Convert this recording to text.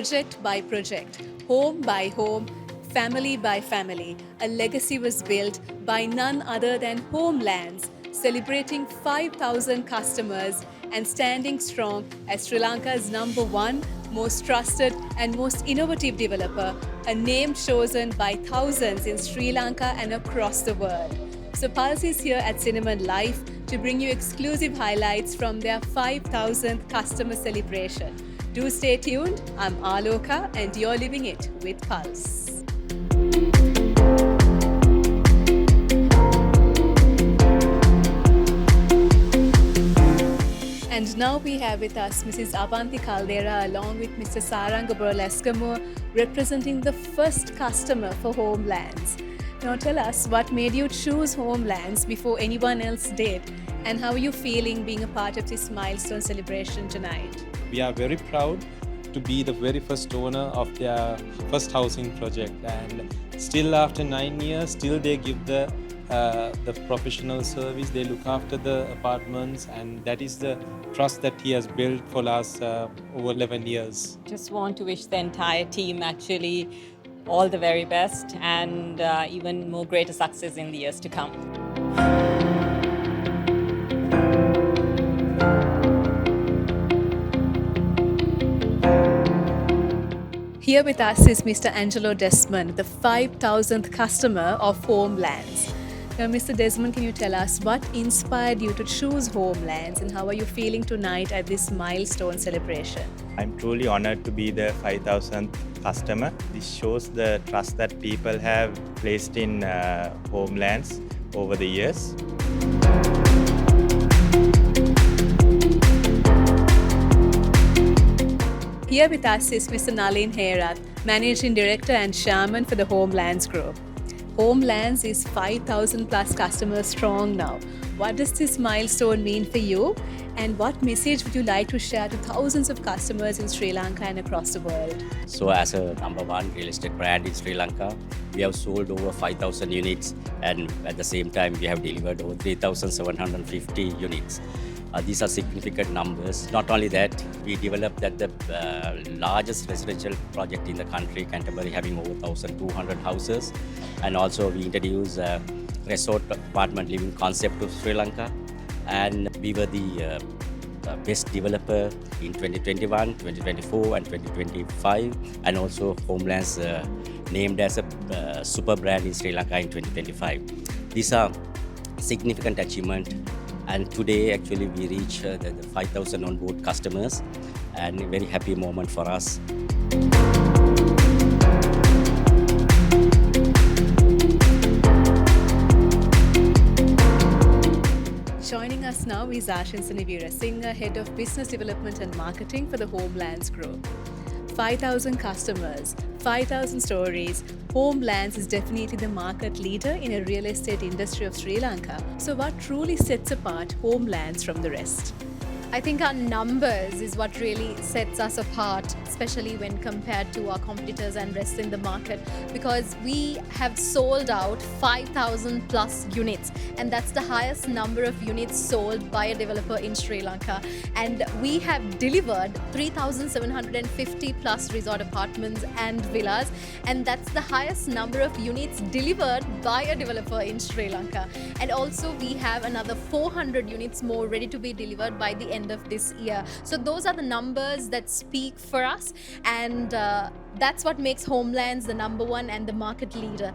project by project, home by home, family by family, a legacy was built by none other than Homelands, celebrating 5,000 customers and standing strong as Sri Lanka's number one most trusted and most innovative developer, a name chosen by thousands in Sri Lanka and across the world. So Pulse is here at Cinnamon Live to bring you exclusive highlights from their 5,000th customer celebration. Do stay tuned. I'm Aloka and you're living it with Pulse. And now we have with us Mrs. Avanti Caldera along with Mr. Saranga Burlescamo representing the first customer for Homelands. Now tell us what made you choose Homelands before anyone else did, and how are you feeling being a part of this milestone celebration tonight? We are very proud to be the very first owner of their first housing project, and still after 9 years, still they give the professional service. They look after the apartments, and that is the trust that he has built for last over 11 years. Just want to wish the entire team actually all the very best and even more greater success in the years to come. Here with us is Mr. Angelo Desmond, the 5,000th customer of Homelands. Now, Mr. Desmond, can you tell us what inspired you to choose Homelands and how are you feeling tonight at this milestone celebration? I'm truly honored to be the 5,000th customer. This shows the trust that people have placed in Homelands over the years. Here with us is Mr. Nalin Herath, Managing Director and Chairman for the Homelands Group. Homelands is 5,000 plus customers strong now. What does this milestone mean for you? And what message would you like to share to thousands of customers in Sri Lanka and across the world? So as a number one real estate brand in Sri Lanka, we have sold over 5,000 units, and at the same time we have delivered over 3,750 units. These are significant numbers. Not only that, we developed at the largest residential project in the country, Canterbury, having over 1,200 houses. And also we introduced a resort apartment living concept to Sri Lanka. And we were the best developer in 2021, 2024 and 2025. And also Homelands named as a super brand in Sri Lanka in 2025. These are significant achievements. And today, actually, we reach the 5,000 on-board customers, and a very happy moment for us. Joining us now is Ashin Sanivira Singh, Head of Business Development and Marketing for the Homelands Group. 5,000 customers, 5,000 stories. Homelands is definitely the market leader in a real estate industry of Sri Lanka. So what truly sets apart Homelands from the rest? I think our numbers is what really sets us apart, especially when compared to our competitors and rest in the market, because we have sold out 5,000 plus units, and that's the highest number of units sold by a developer in Sri Lanka. And we have delivered 3,750 plus resort apartments and villas, and that's the highest number of units delivered by a developer in Sri Lanka. And also we have another 400 units more ready to be delivered by the end of this year. So those are the numbers that speak for us, and that's what makes Homelands the number one and the market leader.